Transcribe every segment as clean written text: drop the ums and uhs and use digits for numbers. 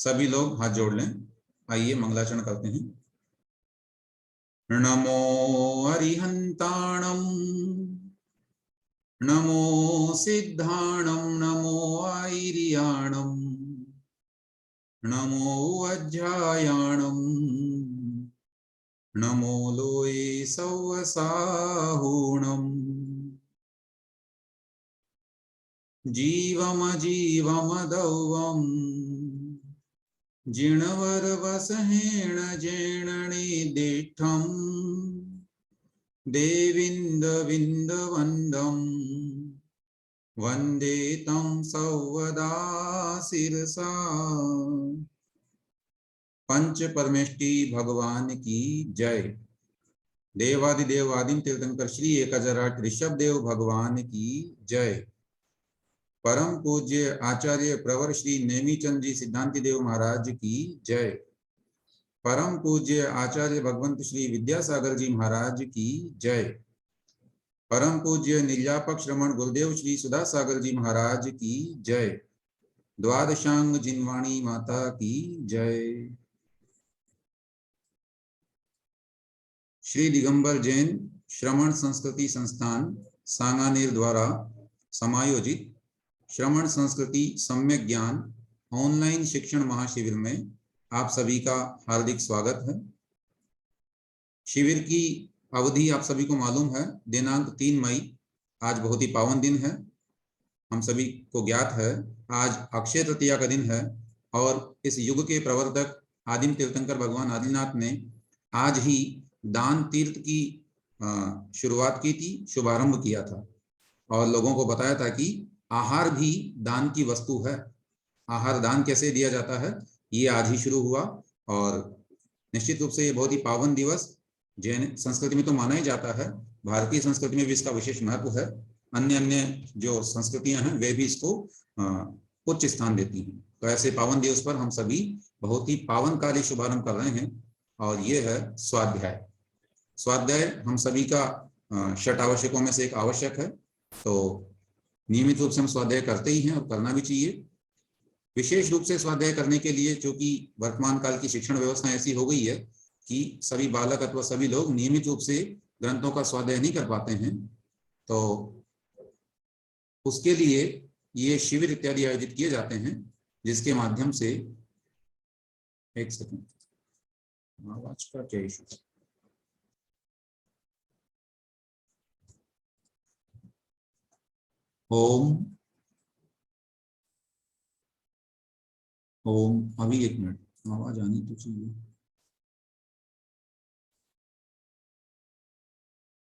सभी लोग हाथ जोड़ लें। आइए मंगलाचरण करते हैं। नमो अरिहंताणं, नमो सिद्धाणं, नमो आयर्याणं, नमो अध्यायाणं, नमो लोये सौवसाहुणम्। जीवमजीवमदौवम् जिणवरवसहेण जेणने दिष्ठम् देविन्दविन्दवन्दम् वन्दे तं सौवदा शिरसा। पंच परमेष्टि भगवान की जय। देवादिदेव आदिम तीर्थंकर श्री 1008 ऋषभ देव भगवान की जय। परम पूज्य आचार्य प्रवर श्री नेमीचंद जी सिद्धांति देव महाराज की जय। परम पूज्य आचार्य भगवंत श्री विद्यासागर जी महाराज की जय। परम पूज्य निर्यापक श्रमण गुरुदेव श्री सुधा सागर जी महाराज की जय। द्वादशांग जिनवाणी माता की जय। श्री दिगंबर जैन श्रमण संस्कृति संस्थान सांगानेर द्वारा समायोजित श्रमण संस्कृति सम्यक ज्ञान ऑनलाइन शिक्षण महाशिविर में आप सभी का हार्दिक स्वागत है। शिविर की अवधि आप सभी को मालूम है, दिनांक 3 मई। आज बहुत ही पावन दिन है, हम सभी को ज्ञात है। आज अक्षय तृतीया का दिन है और इस युग के प्रवर्तक आदिम तीर्थंकर भगवान आदिनाथ ने आज ही दान तीर्थ की शुरुआत की थी, शुभारंभ किया था और लोगों को बताया था कि आहार भी दान की वस्तु है। आहार दान कैसे दिया जाता है, ये आज ही शुरू हुआ और निश्चित रूप से ये बहुत ही पावन दिवस जैन संस्कृति में तो माना ही जाता है। भारतीय संस्कृति में भी इसका विशेष महत्व है। अन्य अन्य जो संस्कृतियां हैं वे भी इसको उच्च स्थान देती हैं। तो ऐसे पावन दिवस पर हम सभी बहुत ही पावन कार्य शुभारंभ कर रहे हैं और ये है स्वाध्याय। स्वाध्याय हम सभी का षट आवश्यकों में से एक आवश्यक है, तो नियमित रूप से हम स्वाध्याय करते ही हैं और करना भी चाहिए। विशेष रूप से स्वाध्याय करने के लिए, चूंकि वर्तमान काल की शिक्षण व्यवस्था ऐसी हो गई है कि सभी बालक अथवा सभी लोग नियमित रूप से ग्रंथों का स्वाध्याय नहीं कर पाते हैं, तो उसके लिए ये शिविर इत्यादि आयोजित किए जाते हैं, जिसके माध्यम से एक सेकंड, आवाज का क्या इशू है? ओम ओम, अभी 1 मिनट, आवाज आनी तो चाहिए।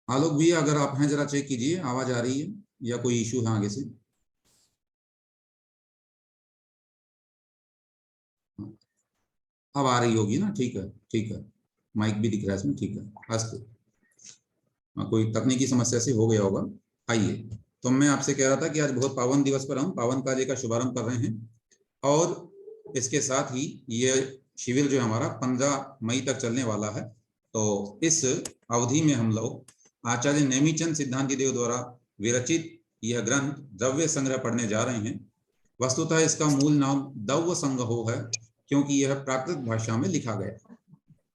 आलोक भैया अगर आप हैं जरा चेक कीजिए, आवाज आ रही है या कोई इशू है आगे से। अब आ रही होगी ना? ठीक है, ठीक है, माइक भी दिख रहा है इसमें, ठीक है। अस्तु, कोई तकनीकी समस्या से हो गया होगा। आइए, तो मैं आपसे कह रहा था कि आज बहुत पावन दिवस पर हम पावन कार्य का शुभारंभ कर रहे हैं और इसके साथ ही ये शिविर जो हमारा 15 मई तक चलने वाला है। तो इस अवधि में हम लोग आचार्य नेमीचंद सिद्धांति देव द्वारा विरचित यह ग्रंथ द्रव्य संग्रह पढ़ने जा रहे हैं। वस्तुतः इसका मूल नाम दव्य संग्रहो है, क्योंकि यह प्राकृत भाषा में लिखा गया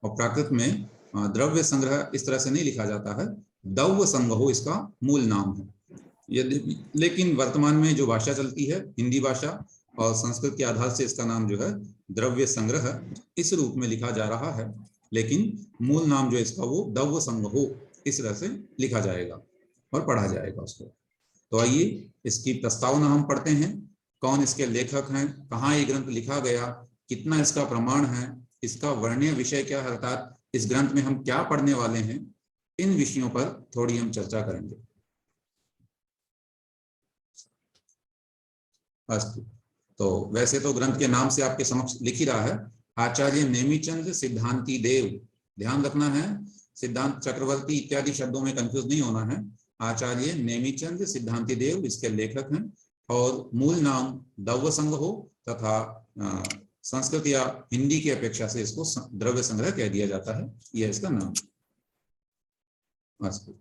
और प्राकृत में द्रव्य संग्रह इस तरह से नहीं लिखा जाता है। दव्य संग्रहो इसका मूल नाम है। यदि लेकिन वर्तमान में जो भाषा चलती है हिंदी भाषा और संस्कृत के आधार से इसका नाम जो है द्रव्य संग्रह इस रूप में लिखा जा रहा है, लेकिन मूल नाम जो इसका वो दव्य संग्रहो इस तरह से लिखा जाएगा और पढ़ा जाएगा उसको। तो आइए इसकी प्रस्तावना हम पढ़ते हैं। कौन इसके लेखक हैं, कहाँ ये ग्रंथ लिखा गया, कितना इसका प्रमाण है, इसका वर्णीय विषय क्या है, अर्थात इस ग्रंथ में हम क्या पढ़ने वाले हैं, इन विषयों पर थोड़ी हम चर्चा करेंगे। अस्तु, तो वैसे तो ग्रंथ के नाम से आपके समक्ष लिख ही रहा है, आचार्य नेमीचंद सिद्धांति देव। ध्यान रखना है, सिद्धांत चक्रवर्ती इत्यादि शब्दों में कंफ्यूज नहीं होना है। आचार्य नेमीचंद सिद्धांति देव इसके लेखक हैं और मूल नाम दव्य संग्रहो तथा संस्कृत या हिंदी की अपेक्षा से इसको द्रव्य संग्रह कह दिया जाता है, यह इसका नाम। अस्तु,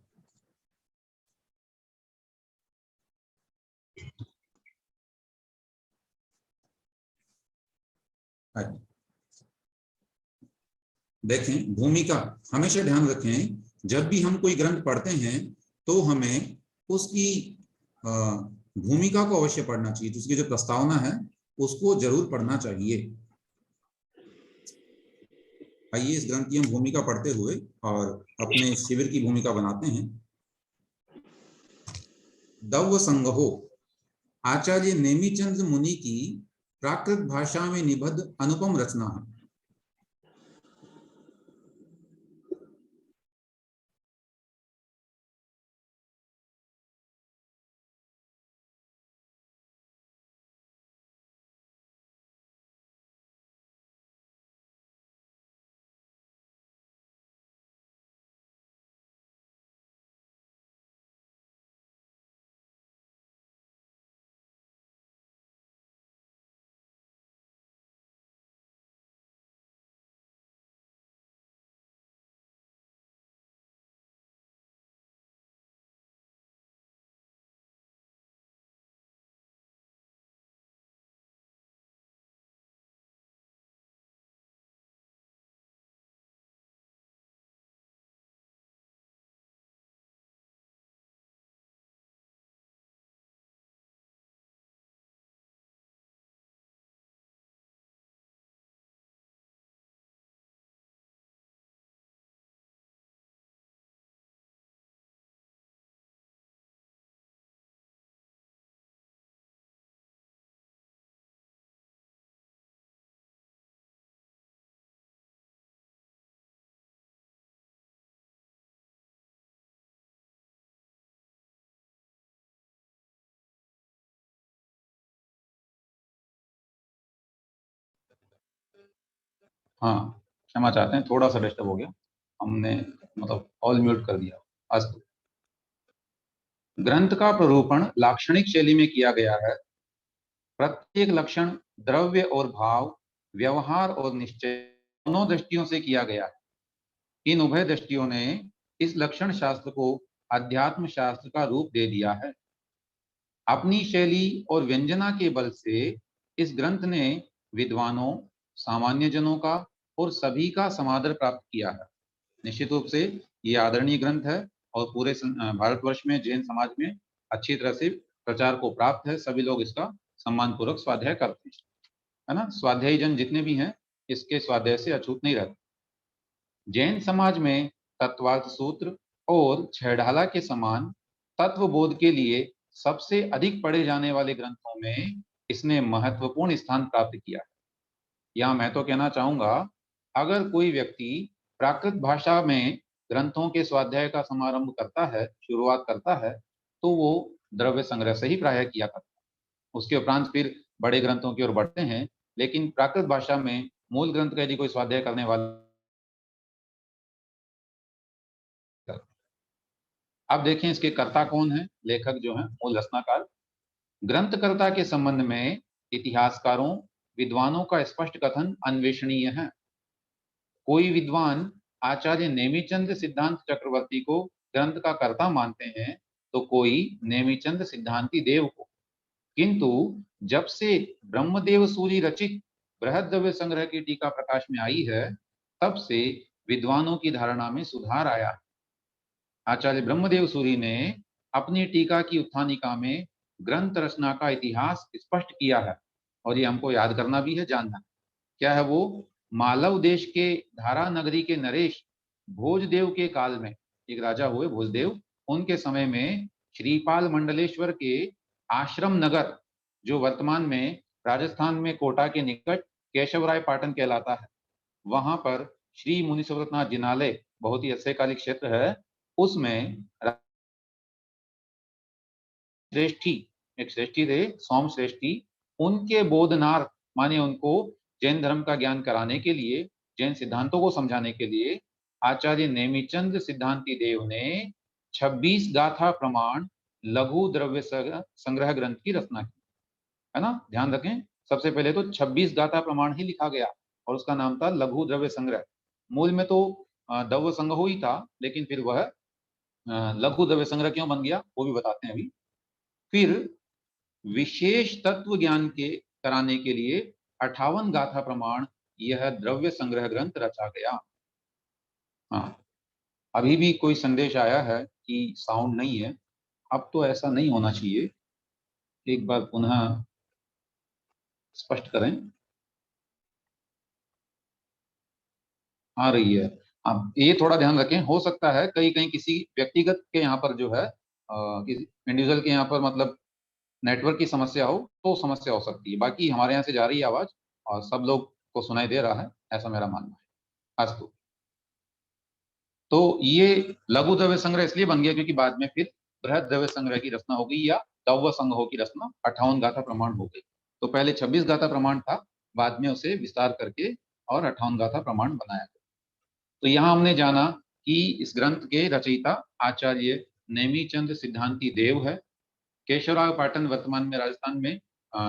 देखें भूमिका, हमेशा ध्यान रखें जब भी हम कोई ग्रंथ पढ़ते हैं तो हमें उसकी भूमिका को अवश्य पढ़ना चाहिए, उसकी जो प्रस्तावना है उसको जरूर पढ़ना चाहिए। आइए इस ग्रंथ की हम भूमिका पढ़ते हुए और अपने शिविर की भूमिका बनाते हैं। दव्य संग्रहो आचार्य नेमिचंद मुनि की प्राकृत भाषा में निबद्ध अनुपम रचना है। हाँ, क्षमा चाहते हैं, थोड़ा सा डिस्टर्ब हो गया, हमने मतलब ऑल म्यूट कर दिया। अस्तु, ग्रंथ का प्ररूपण लाक्षणिक शैली में किया गया है। प्रत्येक लक्षण द्रव्य और भाव, व्यवहार और निश्चय दोनों दृष्टियों से किया गया है। इन उभय दृष्टियों ने इस लक्षण शास्त्र को अध्यात्म शास्त्र का रूप दे दिया है। अपनी शैली और व्यंजना के बल से इस ग्रंथ ने विद्वानों, सामान्य जनों का और सभी का समादर प्राप्त किया है। निश्चित रूप से ये आदरणीय ग्रंथ है और पूरे भारतवर्ष में जैन समाज में अच्छी तरह से प्रचार को प्राप्त है। सभी लोग इसका सम्मान पूर्वक स्वाध्याय करते हैं, है ना। स्वाध्यायी जन जितने भी हैं इसके स्वाध्याय से अछूत नहीं रहते। जैन समाज में तत्वार्थ सूत्र और छहढाला के समान तत्वबोध के लिए सबसे अधिक पढ़े जाने वाले ग्रंथों में इसने महत्वपूर्ण स्थान प्राप्त किया है। यहाँ मैं तो कहना चाहूंगा, अगर कोई व्यक्ति प्राकृत भाषा में ग्रंथों के स्वाध्याय का समारंभ करता है, शुरुआत करता है, तो वो द्रव्य संग्रह से ही प्रायः किया करता है। उसके उपरांत फिर बड़े ग्रंथों की ओर बढ़ते हैं, लेकिन प्राकृत भाषा में मूल ग्रंथ का यदि कोई स्वाध्याय करने वाला। अब देखें इसके कर्ता कौन है, लेखक जो है मूल रचनाकार। ग्रंथकर्ता के संबंध में इतिहासकारों, विद्वानों का स्पष्ट कथन अन्वेषणीय है। कोई विद्वान आचार्य नेमिचंद सिद्धांत चक्रवर्ती को ग्रंथ का कर्ता मानते हैं, तो कोई नेमिचंद सिद्धांति देव को। किंतु जब से ब्रह्मदेव सूरी रचित बृहद्रव्य संग्रह की टीका प्रकाश में आई है, तब से विद्वानों की धारणा में सुधार आया है। आचार्य ब्रह्मदेव सूरी ने अपनी टीका की उत्थानिका में ग्रंथ रचना का इतिहास स्पष्ट किया है, और ये हमको याद करना भी है, जानना। क्या है वो? मालव देश के धारा नगरी के नरेश भोजदेव के काल में, एक राजा हुए भोजदेव, उनके समय में श्रीपाल मंडलेश्वर के आश्रम नगर, जो वर्तमान में राजस्थान में कोटा के निकट केशवराय पाटन कहलाता है, वहां पर श्री मुनि सुव्रतनाथ जिनालय, बहुत ही अच्छे क्षेत्र है, उसमें श्रेष्ठी, एक श्रेष्ठी थे सोम श्रेष्ठी, उनके बोधनार्थ, माने उनको जैन धर्म का ज्ञान कराने के लिए, जैन सिद्धांतों को समझाने के लिए आचार्य नेमिचंद सिद्धांति देव ने 26 गाथा प्रमाण लघु द्रव्य संग्रह ग्रंथ की रचना की, है ना। ध्यान रखें, सबसे पहले तो 26 गाथा प्रमाण ही लिखा गया और उसका नाम था लघु द्रव्य संग्रह। मूल में तो द्रव्य संग्रह ही था, लेकिन फिर वह लघु द्रव्य संग्रह क्यों बन गया वो भी बताते हैं अभी। फिर विशेष तत्व ज्ञान के कराने के लिए 58 गाथा प्रमाण यह द्रव्य संग्रह ग्रंथ रचा गया। हाँ, अभी भी कोई संदेश आया है कि साउंड नहीं है। अब तो ऐसा नहीं होना चाहिए, एक बार पुनः स्पष्ट करें। आ रही है। अब ये थोड़ा ध्यान रखें, हो सकता है कहीं कहीं किसी व्यक्तिगत के यहाँ पर जो है किसी इंडिविजुअल के यहाँ पर मतलब नेटवर्क की समस्या हो तो समस्या हो सकती है। बाकी हमारे यहाँ से जा रही है आवाज और सब लोग को सुनाई दे रहा है, ऐसा मेरा मानना है। अस्तु, तो ये लघु द्रव्य संग्रह इसलिए बन गया क्योंकि बाद में फिर बृहद द्रव्य संग्रह की रचना हो गई या दव्य संग्रह की रचना 58 गाथा प्रमाण हो गई। तो पहले 26 गाथा प्रमाण था, बाद में उसे विस्तार करके और 58 गाथा प्रमाण बनाया गया। तो यहाँ हमने जाना कि इस ग्रंथ के रचयिता आचार्य नेमीचंद सिद्धांती देव है। केशवराव पाटन वर्तमान में राजस्थान में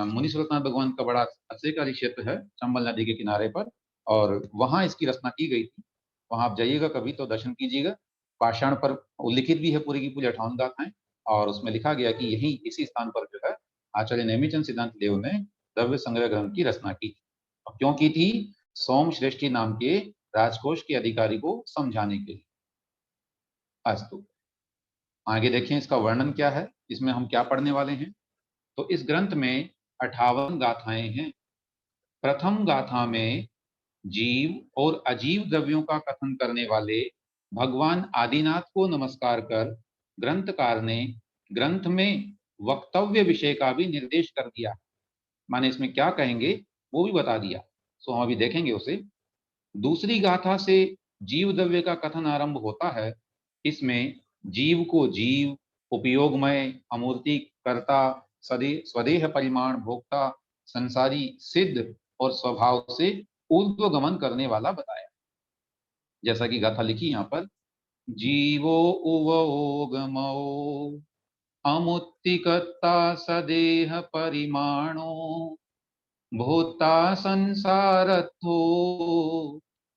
मुनि सुरतनाथ भगवान का बड़ा आश्चर्यकारी क्षेत्र है चंबल नदी के किनारे पर, और वहां इसकी रचना की गई थी। वहां आप जाइएगा कभी तो दर्शन कीजिएगा। पाषाण पर उल्लिखित भी है पूरी की पूरी 58 गाथाएं, और उसमें लिखा गया कि यही इसी स्थान पर जो है आचार्य नेमीचंद सिद्धांत देव ने द्रव्य संग्रह ग्रंथ की रचना की। और क्यों की थी? सोम श्रेष्ठी नाम के राजकोष के अधिकारी को समझाने के लिए। अस्तु, आगे देखें इसका वर्णन क्या है, इसमें हम क्या पढ़ने वाले हैं। तो इस ग्रंथ में 58 गाथाएं हैं। प्रथम गाथा में जीव और अजीव द्रव्यों का कथन करने वाले भगवान आदिनाथ को नमस्कार कर ग्रंथकार ने ग्रंथ में वक्तव्य विषय का भी निर्देश कर दिया। माने इसमें क्या कहेंगे वो भी बता दिया, सो हम अभी देखेंगे उसे। दूसरी गाथा से जीव द्रव्य का कथन आरंभ होता है। इसमें जीव को जीव, उपयोगमय, अमूर्ति, कर्ता, स्वदेह परिमाण, भोक्ता, संसारी, सिद्ध और स्वभाव से ऊर्ध्वगमन करने वाला बताया। जैसा कि गाथा लिखी यहाँ पर, जीवो उवोगमो अमुत्तिकर्ता सदेह परिमाणो भूता संसारत्थो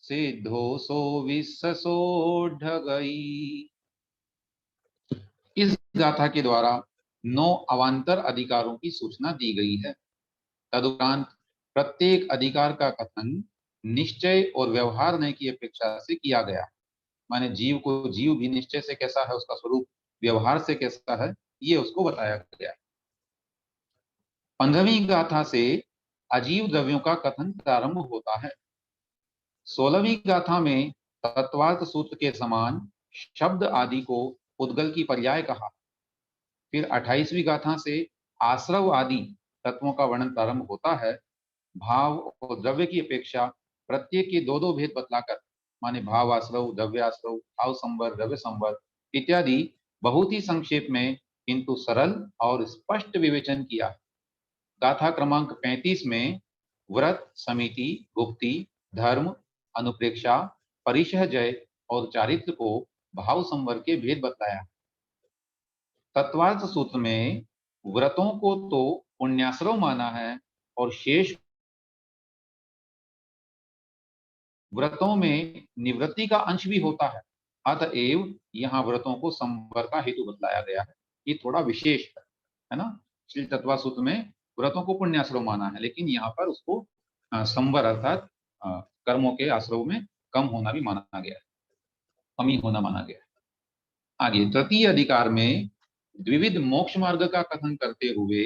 सिद्धो सो विश्वसो ढगई। इस गाथा के द्वारा 9 अवान्तर अधिकारों की सूचना दी गई है। तदुपरांत प्रत्येक अधिकार का कथन निश्चय और व्यवहार की अपेक्षा से किया गया। माने जीव को जीव भी निश्चय से कैसा है, उसका स्वरूप व्यवहार से कैसा है, ये उसको बताया गया। 15वीं गाथा से अजीव द्रव्यों का कथन प्रारंभ होता है। 16वीं गाथा में तत्वार्थ सूत्र के समान शब्द आदि को उद्गल की पर्याय कहा। फिर 28वीं गाथा से आश्रव आदि तत्वों का वर्णन प्रारंभ होता है। भाव और द्रव्य की अपेक्षा प्रत्येक के दो दो भेद बतलाकर, माने भाव आश्रव, द्रव्य आश्रव, भाव संवर, द्रव्य संवर इत्यादि बहुत ही संक्षेप में किंतु सरल और स्पष्ट विवेचन किया। गाथा क्रमांक 35 में व्रत, समिति, गुप्ति, धर्म, अनुप्रेक्षा, परिशह जय और चारित्र को भाव संवर के भेद बताया। तत्वार्थ सूत्र में व्रतों को तो पुण्याश्रव माना है और शेष व्रतों में निवृत्ति का अंश भी होता है। अतएव यहाँ व्रतों को संवर का हेतु बतलाया गया है। ये थोड़ा विशेष है ना। श्री तत्वार्थ सूत्र में व्रतों को पुण्याश्रव माना है, लेकिन यहाँ पर उसको संवर अर्थात कर्मों के आश्रव में कम होना भी माना गया है, कमी होना माना गया है। आगे तृतीय अधिकार में द्विविध मोक्ष मार्ग का कथन करते हुए,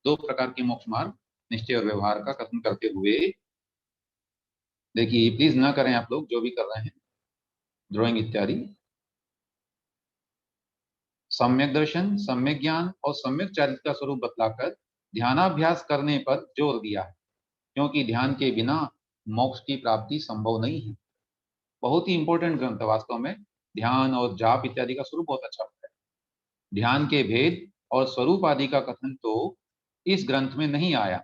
2 प्रकार के मोक्ष मार्ग निश्चय और व्यवहार का कथन करते हुए, देखिए प्लीज ना करें आप लोग जो भी कर रहे हैं ड्राइंग इत्यादि, सम्यक दर्शन, सम्यक ज्ञान और सम्यक चारित्र का स्वरूप बतलाकर ध्यानाभ्यास करने पर जोर दिया है, क्योंकि ध्यान के बिना मोक्ष की प्राप्ति संभव नहीं है। बहुत ही इंपॉर्टेंट ग्रंथ है वास्तव में। ध्यान और जाप इत्यादि का स्वरूप बहुत अच्छा है। ध्यान के भेद और स्वरूप आदि का कथन तो इस ग्रंथ में नहीं आया,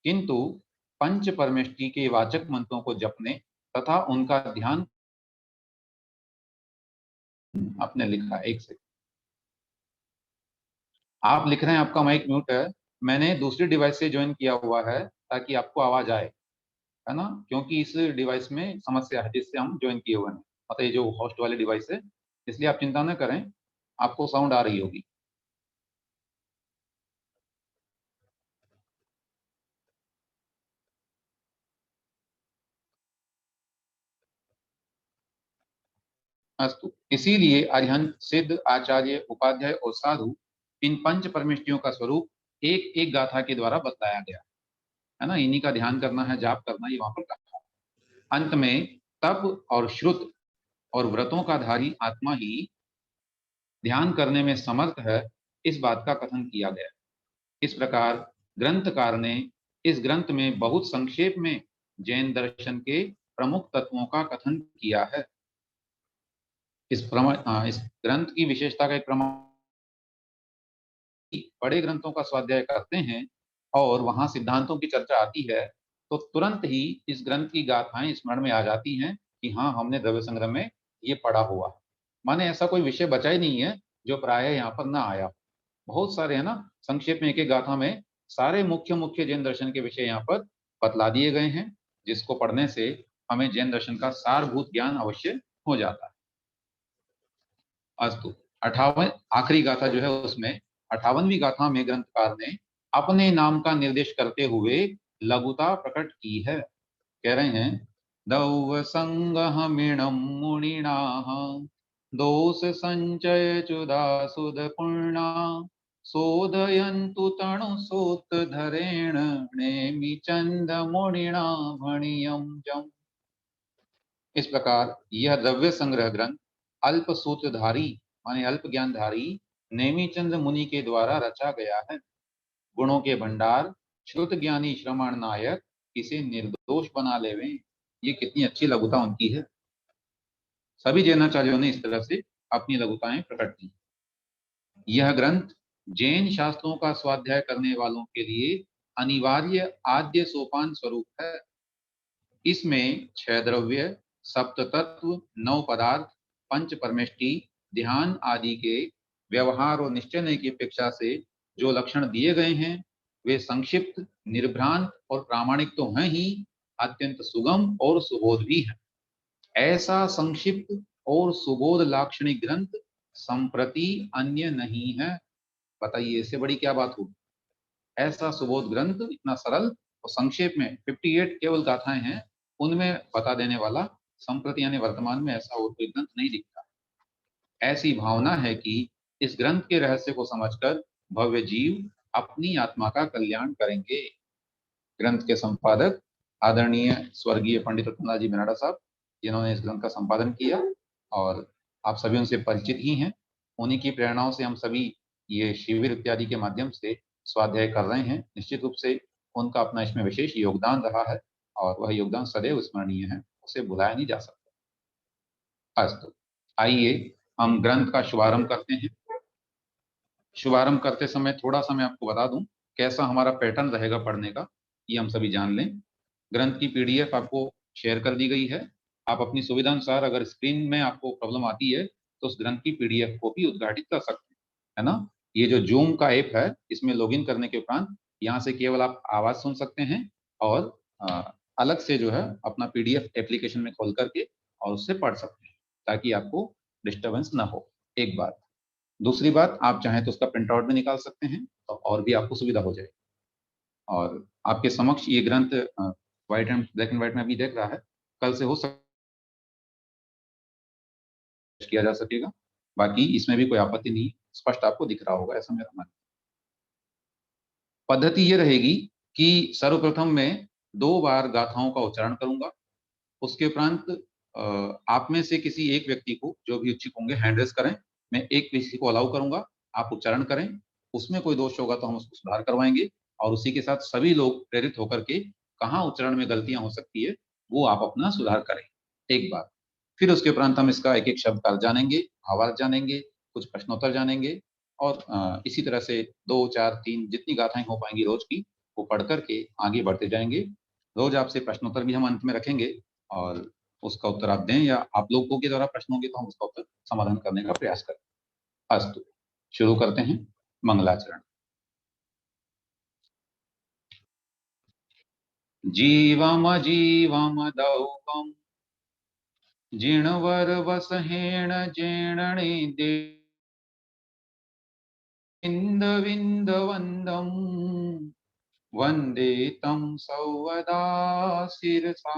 किंतु पंच परमेष्टि के वाचक मंत्रों को जपने तथा उनका ध्यान आपने लिखा। एक से आप लिख रहे हैं, आपका माइक म्यूट है। मैंने दूसरी डिवाइस से ज्वाइन किया हुआ है ताकि आपको आवाज आए, है ना, क्योंकि इस डिवाइस में समस्या है जिससे हम ज्वाइन किए हुए हैं, मतलब ये जो होस्ट वाली डिवाइस है। इसलिए आप चिंता न करें, आपको साउंड आ रही होगी। अस्तु। इसीलिए अरिहंत, सिद्ध, आचार्य, उपाध्याय और साधु, इन पंच परमेष्टियों का स्वरूप एक एक गाथा के द्वारा बतलाया गया है ना। इन्हीं का ध्यान करना है, जाप करना, ये वहां पर कहा। अंत में तप और श्रुत और व्रतों का धारी आत्मा ही ध्यान करने में समर्थ है, इस बात का कथन किया गया। इस प्रकार ग्रंथकार ने इस ग्रंथ में बहुत संक्षेप में जैन दर्शन के प्रमुख तत्वों का कथन किया है। इस ग्रंथ की विशेषता का एक प्रमाण, बड़े ग्रंथों का स्वाध्याय करते हैं और वहां सिद्धांतों की चर्चा आती है तो तुरंत ही इस ग्रंथ की गाथाएं स्मरण में आ जाती हैं कि हाँ, हमने द्रव्य संग्रह में ये पढ़ा हुआ। माने ऐसा कोई विषय बचा ही नहीं है जो प्राय यहाँ पर ना आया। बहुत सारे है ना, संक्षेप में एक एक गाथा में सारे मुख्य मुख्य जैन दर्शन के विषय यहाँ पर बतला दिए गए हैं, जिसको पढ़ने से हमें जैन दर्शन का सारभूत ज्ञान अवश्य हो जाता है। अस्तु। 58 आखिरी गाथा जो है उसमें 58वीं गाथा में ग्रंथकार ने अपने नाम का निर्देश करते हुए लघुता प्रकट की है। कह रहे हैं, दौव संगहमिणम मुनिना दोष संचय चुदा सुद पूर्णा सोदयन्तु तणु सोत धरेण नेमि चंद मुनिना भणियम जम। इस प्रकार यह द्रव्य संग्रह ग्रंथ अल्प सूत्रधारी माने अल्प ज्ञानधारी नेमिचंद मुनि के द्वारा रचा गया है। गुणों के भंडार श्रुत ज्ञानी श्रमण नायक इसे निर्दोष बना लेवे। ये कितनी अच्छी लघुता उनकी है। सभी जैनाचार्यों ने इस तरह से अपनी लघुताएं प्रकट की। यह ग्रंथ जैन शास्त्रों का स्वाध्याय करने वालों के लिए अनिवार्य आद्य सोपान स्वरूप है। इसमें 6 द्रव्य, सप्त तत्व, 9 पदार्थ, पंच परमेष्टि, ध्यान आदि के व्यवहार और निश्चय की अपेक्षा से जो लक्षण दिए गए हैं वे संक्षिप्त, निर्भ्रांत और प्रामाणिक तो हैं ही, अत्यंत सुगम और सुबोध भी है। ऐसा संक्षिप्त और सुबोध लाक्षणिक ग्रंथ संप्रति अन्य नहीं है। बताइए, इससे बड़ी क्या बात होगी। ऐसा सुबोध ग्रंथ इतना सरल और संक्षेप में 58 केवल गाथाएं हैं, उनमें बता देने वाला संप्रति यानी वर्तमान में ऐसा और कोई ग्रंथ नहीं दिखता। ऐसी भावना है कि इस ग्रंथ के रहस्य को समझकर भव्य जीव अपनी आत्मा का कल्याण करेंगे। ग्रंथ के संपादक आदरणीय स्वर्गीय पंडित रतनलाल जी बेनाडा साहब, जिन्होंने इस ग्रंथ का संपादन किया, और आप सभी उनसे परिचित ही हैं। उन्हीं की प्रेरणाओं से हम सभी ये शिविर इत्यादि के माध्यम से स्वाध्याय कर रहे हैं। निश्चित रूप से उनका अपना इसमें विशेष योगदान रहा है और वह योगदान सदैव स्मरणीय है, उसे भुलाया नहीं जा सकता। अस्तु, आइए हम ग्रंथ का शुभारंभ करते हैं। शुभारंभ करते समय थोड़ा सा मैं आपको बता दूं कैसा हमारा पैटर्न रहेगा पढ़ने का, ये हम सभी जान लें। ग्रंथ की पीडीएफ आपको शेयर कर दी गई है। आप अपनी सुविधा अनुसार अगर स्क्रीन में आपको प्रॉब्लम आती है तो उस ग्रंथ की पीडीएफ को भी उद्घाटित कर सकते हैं, है ना। ये जो जूम का ऐप है, इसमें लॉगिन करने के उपरांत यहाँ से केवल आप आवाज सुन सकते हैं और अलग से जो है अपना पीडीएफ एप्लीकेशन में खोल करके और उससे पढ़ सकते हैं, ताकि आपको डिस्टर्बेंस ना हो। एक बात। दूसरी बात, आप चाहें तो उसका प्रिंट आउट भी निकाल सकते हैं तो और भी आपको सुविधा हो जाएगी। और आपके समक्ष ये ग्रंथ white and black and white में अभी देख रहा है, कल से हो सकता किया जा सकेगा। बाकी इसमें भी कोई आपत्ति नहीं, स्पष्ट आपको दिख रहा होगा, ऐसा मेरा मानना है। पद्धति ये रहेगी कि सर्वप्रथम मैं 2 बार गाथाओं का उच्चारण करूंगा। उसके उपरांत आप में से किसी एक व्यक्ति को, जो भी इच्छुक होंगे, हैंड रेस करें। मैं एक किसी को अलाउ करूंगा, आप उच्चारण करें। उसमें कोई दोष होगा तो हम उसको सुधार करवाएंगे और उसी के साथ सभी लोग प्रेरित होकर के कहाँ उच्चारण में गलतियां हो सकती है वो आप अपना सुधार करें, एक बार। फिर उसके उपरांत हम इसका एक एक शब्द का अर्थ जानेंगे, भावार्थ जानेंगे, कुछ प्रश्नोत्तर जानेंगे और इसी तरह से 2, 4, 3 जितनी गाथाएं हो पाएंगी रोज की, वो पढ़ करके आगे बढ़ते जाएंगे। रोज आपसे प्रश्नोत्तर भी हम अंत में रखेंगे और उसका उत्तर आप दें, या आप लोगों के द्वारा प्रश्न होंगे तो हम उसका उत्तर समाधान करने का प्रयास करें। अस्तु, शुरू करते हैं। मंगलाचरण। जीवम जीवम दौकम जीर्णवर वसहेण जीर्णने दे विंद विंद वंदम वंदे तम सौवदा शिरसा।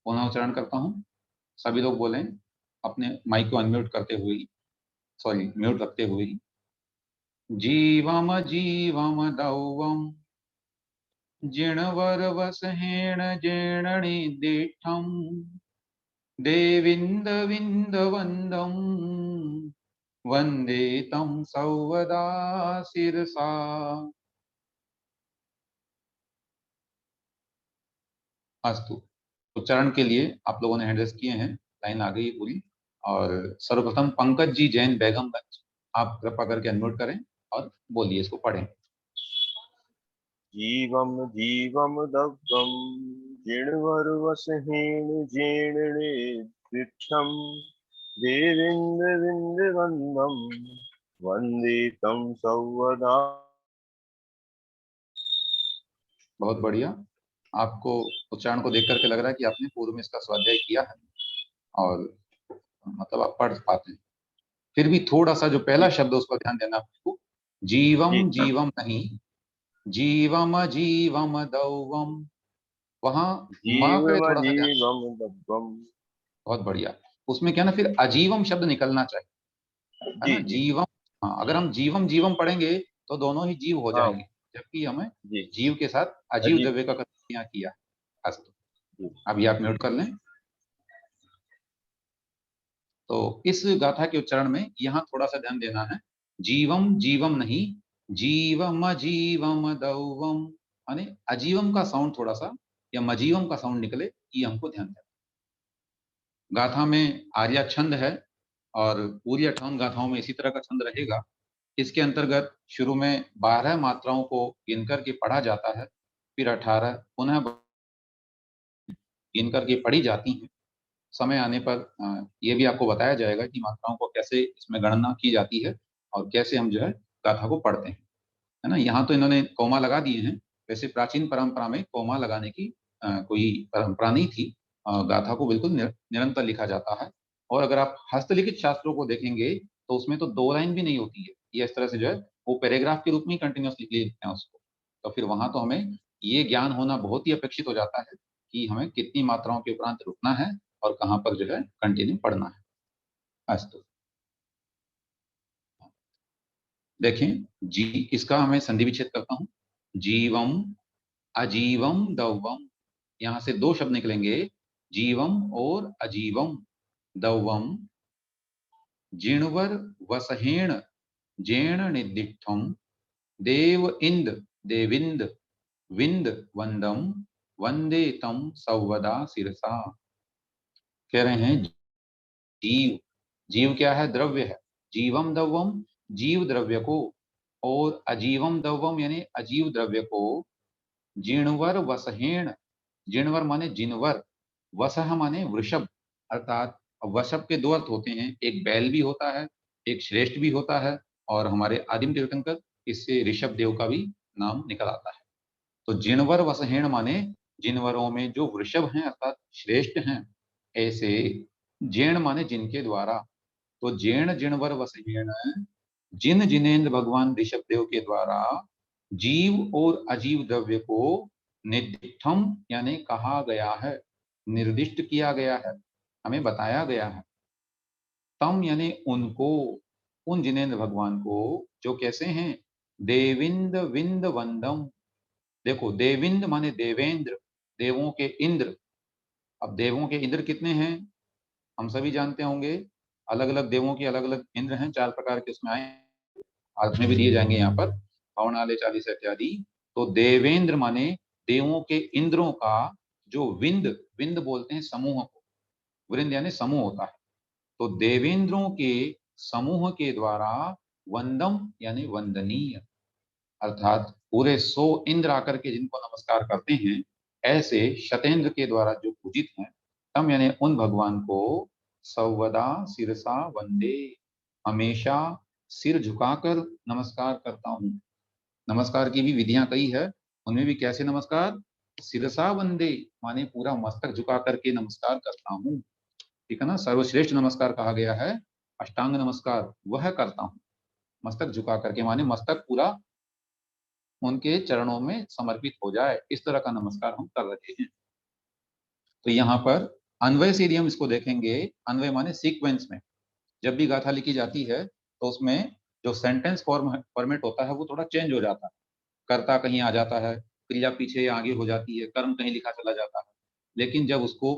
पुनः उच्चारण करता हूं। सभी लोग बोलें अपने माइक को अनम्यूट करते हुए ही, सॉरी म्यूट रखते हुए ही। जीवम जीवम दौवम जिणवर वसहेण जेणणि दिठम देविंद विंद वंदम वंदे तम सौवदा शिरसा। अस्तु। उच्चारण के लिए आप लोगों ने हैंड रेस किए हैं, लाइन आ गई पूरी। और सर्वप्रथम पंकज जी जैन बेगमगंज, आप कृपा करके अनम्यूट करें और बोलिए, इसको पढ़ें। जीवम जीवम दग्धम जिणवरवसहेन जीर्णे दीक्षम देविंद विंद वंदम वंदे तम सौवदा। बहुत बढ़िया। आपको उच्चारण को देख करके लग रहा है कि आपने पूर्व में इसका स्वाध्याय किया है और मतलब आप पढ़ पाते हैं। फिर भी थोड़ा सा जो पहला शब्द उस पर ध्यान देना आपको। जीवम जीवम नहीं, जीवम जीवम दौवम, वहां माँ पे जीवम थोड़ा सा ध्यान। जीवम दग्धम। बहुत बढ़िया। उसमें क्या ना फिर अजीवम शब्द निकलना चाहिए, है जी ना। जी। जीवम, हाँ, अगर हम जीवम जीवम पढ़ेंगे तो दोनों ही जीव हो हाँ जाएंगे, जबकि हमें जी। जीव के साथ अजीव अजीब। द्रव्य का कथन यहाँ किया। अस्तु, जी अभी आप म्यूट कर लें। तो इस गाथा के उच्चारण में यहाँ थोड़ा सा ध्यान देना है। जीवम जीवम नहीं, जीवम जीवम दौवम, यानी अजीवम का साउंड थोड़ा सा या मजीवम का साउंड निकले, ये हमको ध्यान देना। गाथा में आर्या छंद है और पूरी 58 गाथाओं में इसी तरह का छंद रहेगा। इसके अंतर्गत शुरू में 12 मात्राओं को गिन करके पढ़ा जाता है, फिर 18 पुनः गिन करके पढ़ी जाती हैं। समय आने पर ये भी आपको बताया जाएगा कि मात्राओं को कैसे इसमें गणना की जाती है और कैसे हम जो है गाथा को पढ़ते हैं, है ना। यहाँ तो इन्होंने कोमा लगा दिए हैं, वैसे प्राचीन परंपरा में कोमा लगाने की कोई परंपरा नहीं थी। गाथा को बिल्कुल निरंतर लिखा जाता है। और अगर आप हस्तलिखित शास्त्रों को देखेंगे तो उसमें तो 2 लाइन भी नहीं होती है, ये इस तरह से जो है वो पैराग्राफ के रूप में ही कंटिन्यूअसली लिखते हैं उसको। तो फिर वहां तो हमें ये ज्ञान होना बहुत ही अपेक्षित हो जाता है कि हमें कितनी मात्राओं के उपरांत रुकना है और कहाँ पर जो है कंटिन्यू पढ़ना है। अस्तु, देखें जी, इसका मैं संधि विच्छेद करता हूं। जीवम अजीवम दौवम, यहां से 2 शब्द निकलेंगे, जीवम और अजीवम। दौवम जिणवर वसहेण जेण निदिष्ठम देव इंद देविंद विंद वंदम वंदे तम सौवदा शिरसा। कह रहे हैं जीव, जीव क्या है? द्रव्य है। जीवम दवम, जीव द्रव्य को, और अजीवम दवम यानी अजीव द्रव्य को जिणवर वसहेण, जिणवर माने जिनवर, वसह माने वृषभ, अर्थात वृषभ के 2 अर्थ होते हैं, एक बैल भी होता है, एक श्रेष्ठ भी होता है। और हमारे आदिम तीर्थंकर इससे ऋषभ देव का भी नाम निकल आता है। तो जिनवर वसहेण माने जिनवरों में जो वृषभ हैं अर्थात श्रेष्ठ हैं, ऐसे जैन माने जिनके द्वारा। तो जैन जिनवर वसहेण, जिन जिनेन्द्र भगवान ऋषभ देव के द्वारा जीव और अजीव द्रव्य को निर्दिष्टम यानी कहा गया है, निर्दिष्ट किया गया है, हमें बताया गया है। तम यानी उनको, उन जिनेन्द्र भगवान को जो कैसे हैं, देविंद विंद वंदम। देखो देविंद माने देवेंद्र, देवों के इंद्र। अब देवों के इंद्र कितने हैं हम सभी जानते होंगे, अलग अलग देवों के अलग अलग इंद्र हैं, 4 प्रकार के उसमें आए, आज में भी दिए जाएंगे यहाँ पर, पवनाले 40 इत्यादि। तो देवेंद्र माने देवों के इंद्रों का जो विंद, विंद बोलते हैं समूह को, वृंद यानी समूह होता है। तो देवेंद्रों के समूह के द्वारा वंदम यानी वंदनीय, अर्थात पूरे 100 इंद्र आकर के जिनको नमस्कार करते हैं, ऐसे शतेंद्र के द्वारा जो पूजित हैं, तम यानी उन भगवान को सर्वदा सिरसा वंदे, हमेशा सिर झुकाकर नमस्कार करता हूँ। नमस्कार की भी विधियां कई है, उनमें भी कैसे नमस्कार, सिरसा वंदे माने पूरा मस्तक झुका करके नमस्कार करता हूँ, ठीक है ना। सर्वश्रेष्ठ नमस्कार कहा गया है अष्टांग नमस्कार, वह करता हूँ मस्तक झुका करके, माने मस्तक पूरा उनके चरणों में समर्पित हो जाए, इस तरह का नमस्कार हम कर रहे हैं। तो यहाँ पर अन्वय से यदि हम इसको देखेंगे, अन्वय माने सीक्वेंस में, जब भी गाथा लिखी जाती है तो उसमें जो सेंटेंस फॉर्मेट होता है वो थोड़ा चेंज हो जाता है। कर्ता कहीं आ जाता है, क्रिया पीछे या आगे हो जाती है, कर्म कहीं लिखा चला जाता है। लेकिन जब उसको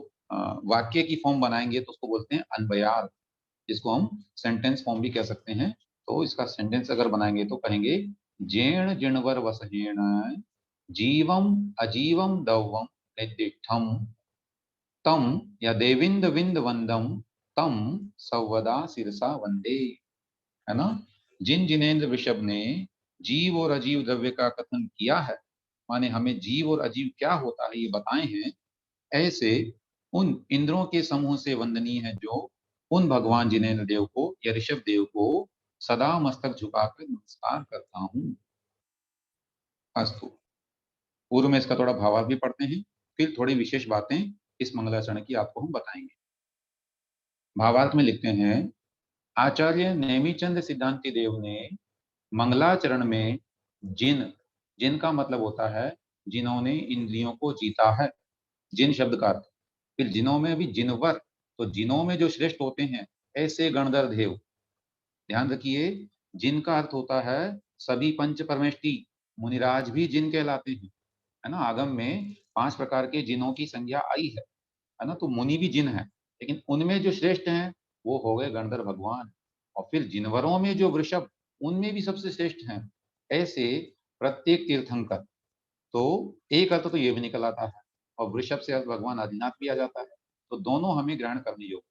वाक्य की फॉर्म बनाएंगे तो उसको बोलते हैं अन्वयार्थ, जिसको हम सेंटेंस फॉर्म भी कह सकते हैं। तो इसका सेंटेंस अगर बनाएंगे तो कहेंगे जेण जिणवर वसहेण जीवम अजीवम दौवम निर्दिष्टम तम या देविंद विंद वंदम तम सवदा सिरसा वंदे। है ना। जिन जिनेन्द्र ऋषभ ने जीव और अजीव द्रव्य का कथन किया है, माने हमें जीव और अजीव क्या होता है ये बताए हैं, ऐसे उन इंद्रों के समूह से वंदनीय है जो उन भगवान जिनेन्द्र देव को या ऋषभ देव को सदा मस्तक झुकाकर नमस्कार करता हूँ। अस्तु। पूर्व में इसका थोड़ा भावार्थ भी पढ़ते हैं, फिर थोड़ी विशेष बातें इस मंगलाचरण की आपको हम बताएंगे। भावार्थ में लिखते हैं, आचार्य नेमिचंद सिद्धांति देव ने मंगलाचरण में जिन, जिन का मतलब होता है जिन्होंने इंद्रियों को जीता है, जिन शब्द का अर्थ। फिर जिनों में भी जिनवर, तो जिनों में जो श्रेष्ठ होते हैं ऐसे गणधर देव। ध्यान रखिए, जिन का अर्थ होता है सभी पंच परमेष्टि, मुनिराज भी जिन कहलाते हैं। है ना। आगम में 5 प्रकार के जिनों की संज्ञा आई है ना। तो मुनि भी जिन है, लेकिन उनमें जो श्रेष्ठ हैं वो हो गए गणधर भगवान। और फिर जिनवरों में जो वृषभ, उनमें भी सबसे श्रेष्ठ हैं ऐसे प्रत्येक तीर्थंकर। तो एक अर्थ तो ये भी निकल आता है, और वृषभ से अर्थ भगवान आदिनाथ भी आ जाता है। तो दोनों हमें ग्रहण करने योग्य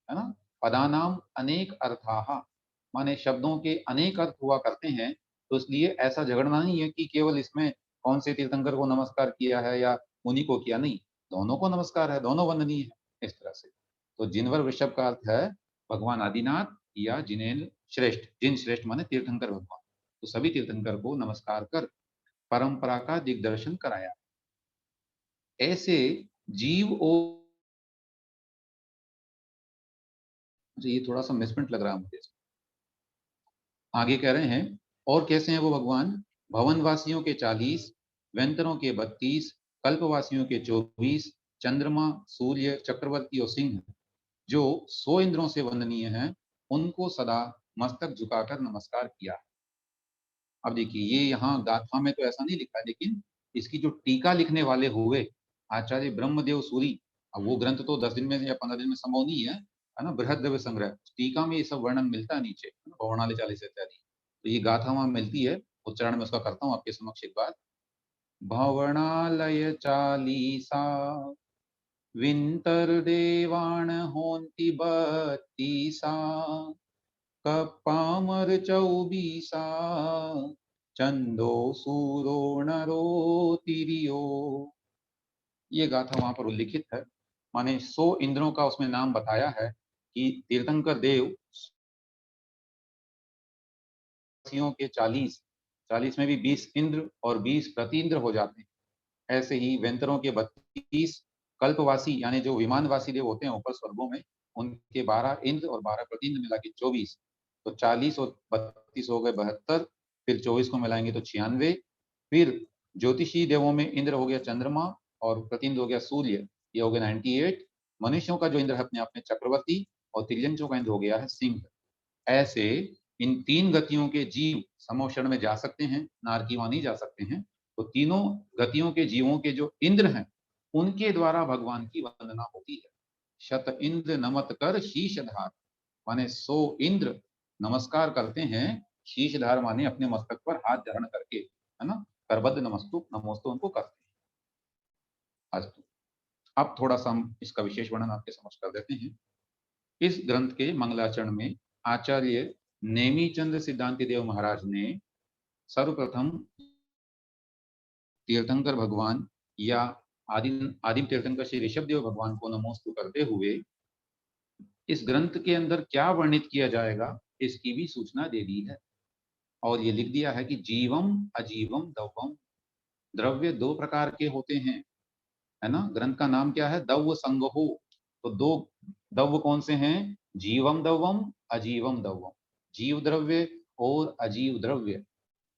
है ना। पदानाम अनेक अर्थाः, माने शब्दों के अनेक अर्थ हुआ करते हैं। तो इसलिए ऐसा झगड़ना नहीं है कि केवल इसमें कौन से तीर्थंकर को नमस्कार किया है या मुनि को किया, नहीं, दोनों को नमस्कार है, दोनों वंदनीय है इस तरह से। तो जिनवर वृषभ का अर्थ है भगवान आदिनाथ या जिनेन्द्र श्रेष्ठ, जिन श्रेष्ठ माने तीर्थंकर भगवान। तो सभी तीर्थंकर को नमस्कार कर परंपरा का दिग्दर्शन कराया। ऐसे जीव और, ये थोड़ा सा मिसप्रिंट लग रहा है मुझे। आगे कह रहे हैं, और कैसे हैं वो भगवान, भवनवासियों के 40, व्यंतरों के 32, कल्पवासियों के 24, चंद्रमा सूर्य चक्रवर्ती और सिंह जो 100 इंद्रों से वंदनीय हैं, उनको सदा मस्तक झुकाकर नमस्कार किया। अब देखिए, ये यहाँ गाथा में तो ऐसा नहीं लिखा, लेकिन इसकी जो टीका लिखने वाले हुए आचार्य ब्रह्मदेव सूरी, अब वो ग्रंथ तो 10 दिन में या 15 दिन में संभव नहीं है ना। बृहद द्रव्य संग्रह, टीका में ये सब वर्णन मिलता है नीचे, भवनालय 40 इत्यादि। तो ये गाथा वहां मिलती है, उच्चारण में उसका करता हूँ आपके समक्ष एक बार। भवनालय 40 विंतर देवान होंति 32 कपामर 24 चंदो सूरो नरो तिरियो। ये गाथा वहां पर उल्लिखित है, माने 100 इंद्रों का उसमें नाम बताया है कि तीर्थंकर देव के 40 में भी 20 इंद्र और 20 प्रतीन्द्र हो जाते हैं। ऐसे ही वेंतरों के 32, कल्पवासी यानी जो विमानवासी देव होते हैं ऊपर स्वर्गों में, उनके 12 इंद्र और 12 प्रतीन्द्र मिला के 24। तो 40 और 32 हो गए 72, फिर 24 को मिलाएंगे तो 96। फिर ज्योतिषी देवों में इंद्र हो गया चंद्रमा और प्रतिन्द्र हो गया सूर्य, ये हो गया 98। मनुष्यों का जो इंद्र है अपने आप में चक्रवर्ती, और तिर्यंचों का इंद्र हो गया है सिंह। ऐसे इन 3 गतियों के जीव समोषण में जा सकते हैं, नारकीवा नहीं जा सकते हैं। तो तीनों गतियों के जीवों के जो इंद्र हैं, उनके द्वारा भगवान की वंदना होती है। शत इंद्र नमत कर शीशधार, माने 100 इंद्र नमस्कार करते हैं, शीशधार माने अपने मस्तक पर हाथ धारण करके, है ना। करबद्ध नमोस्तु उनको करते हैं। अस्तु। अब थोड़ा सा हम इसका विशेष वर्णन आपके समक्ष कर देते हैं। इस ग्रंथ के मंगलाचरण में आचार्य नेमिचंद सिद्धांति देव महाराज ने सर्वप्रथम तीर्थंकर भगवान या आदिम तीर्थंकर श्री ऋषभ देव भगवान को नमोस्तु करते हुए इस ग्रंथ के अंदर क्या वर्णित किया जाएगा इसकी भी सूचना दे दी है। और ये लिख दिया है कि जीवम अजीवम दवम, द्रव्य 2 प्रकार के होते हैं, है ना। ग्रंथ का नाम क्या है, दव्य संगहो। तो 2 दव्य कौन से हैं, जीवम दवम अजीवम दवम, जीव द्रव्य और अजीव द्रव्य।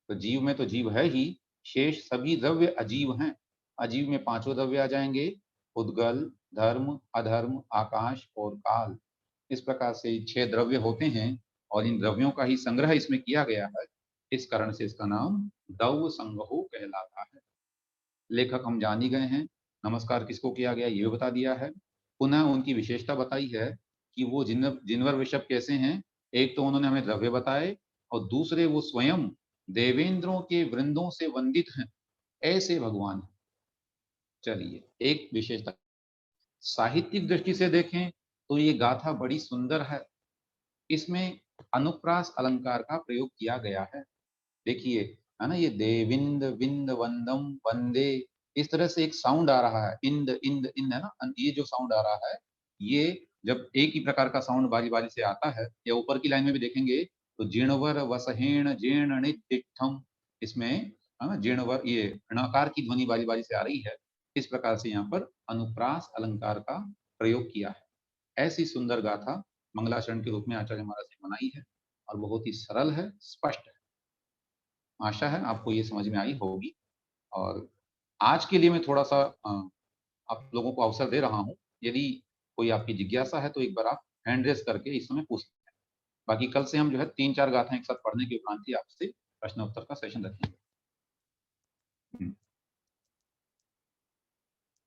तो जीव में तो जीव है ही, शेष सभी द्रव्य अजीव हैं। अजीव में 5 द्रव्य आ जाएंगे, उद्गल, धर्म, अधर्म, आकाश और काल, इस प्रकार से 6 द्रव्य होते हैं और इन द्रव्यों का ही संग्रह इसमें किया गया है। इस कारण से इसका नाम दव संग्रह कहलाता है। लेखक हम जान ही गए हैं, नमस्कार किसको किया गया ये बता दिया है। पुनः उनकी विशेषता बताई है कि वो जिनवर वृषभ कैसे हैं। एक तो उन्होंने हमें द्रव्य बताए और दूसरे वो स्वयं देवेंद्रों के वृंदों से वंदित हैं, ऐसे भगवान हैं। चलिए, एक विशेषता साहित्यिक दृष्टि से देखें तो ये गाथा बड़ी सुंदर है। इसमें अनुप्रास अलंकार का प्रयोग किया गया है। देखिए, है ना, ये देविंद विंद वंदम वंदे, इस तरह से एक साउंड आ रहा है, इंद इंद इंद, है ना, ये जो साउंड आ रहा है, ये जब एक ही प्रकार का साउंड बारी बारी से आता है, या ऊपर की लाइन में भी देखेंगे तो जीणवर वसहेण जीर्ण नित्यम, इसमें जीणवर, ये णकार की ध्वनि बारी बारी से आ रही है। इस प्रकार से यहाँ पर अनुप्रास अलंकार का प्रयोग किया है। ऐसी सुंदर गाथा मंगलाचरण के रूप में आचार्य महाराज ने बनाई है और बहुत ही सरल है, स्पष्ट है। आशा है आपको ये समझ में आई होगी। और आज के लिए मैं थोड़ा सा आप लोगों को अवसर दे रहा हूँ, यदि कोई आपकी जिज्ञासा है तो एक बार आप हैंड रेस करके इस समय पूछ सकते हैं। बाकी कल से हम जो है 3-4 गाथाएं एक साथ पढ़ने के उपरांत ही आपसे प्रश्न उत्तर का सेशन रखेंगे।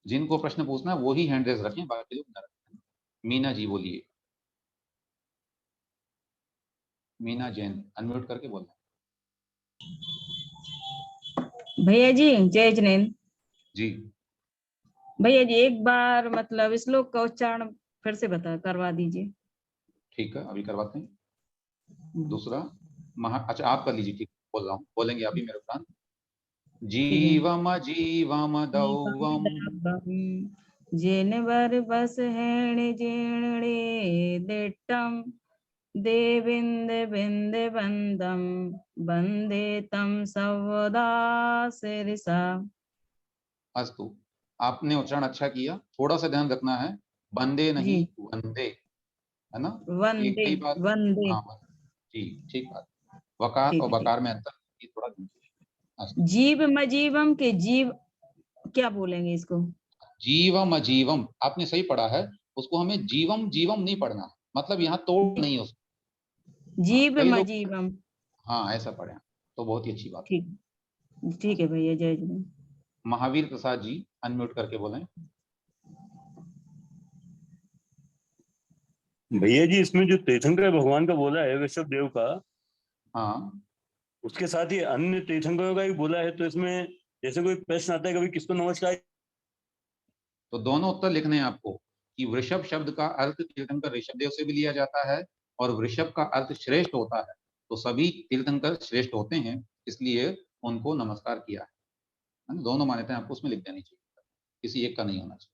जिनको प्रश्न पूछना है वो ही हैंड रेस रखें, बाकी लोग न रखें। मीना जी बोलिए। मीना जैन, अनम्यूट करके बोलना। भैया जी जय जिनेन्द्र। जी भैया जी एक बार मतलब श्लोक का उच्चारण फिर से करवा दीजिए। ठीक है, अभी करवाते हैं। दूसरा अच्छा आप कर लीजिए। ठीक, बोल रहा हूँ, बोलेंगे अभी मेरे उपरांत। जीवम जीवम दौवम जिनवर बस हेण जीर्णे दिट्टम देविंद बिंद बंदम वंदे तम सर्वदा शिरसा। अस्तु, आपने उच्चारण अच्छा किया, थोड़ा सा ध्यान रखना है, बंदे नहीं वंदे, है ना, ये वंदे कई बार। वंदे हाँ जी, ठीक बात। वकार और बकार में अंतर, ये थोड़ा। जीव मजीवम के जीव क्या बोलेंगे इसको? जीवम अजीवम आपने सही पढ़ा है, उसको हमें जीवम जीवम नहीं पढ़ना है, मतलब यहाँ तोड़ नहीं उसको। जीव कई लोग मजीवम, हाँ ऐसा पढ़े तो बहुत ही अच्छी बात। ठीक ठीक है भैया, जय जय। महावीर प्रसाद जी अनम्यूट करके बोलें। भैया जी इसमें जो तीर्थंकर भगवान का बोला है वृषभ देव का, हाँ उसके साथ ही अन्य तीर्थंकरों का भी बोला है, तो इसमें जैसे कोई प्रश्न आता है कभी किसको नमस्कार, तो दोनों उत्तर लिखने हैं आपको कि वृषभ शब्द का अर्थ तीर्थंकर ऋषभ देव से भी लिया जाता है और वृषभ का अर्थ श्रेष्ठ होता है, तो सभी तीर्थंकर श्रेष्ठ होते हैं, इसलिए उनको नमस्कार किया है। दोनों मान्यताएं आपको उसमें लिख देनी चाहिए, किसी एक का नहीं होना चाहिए।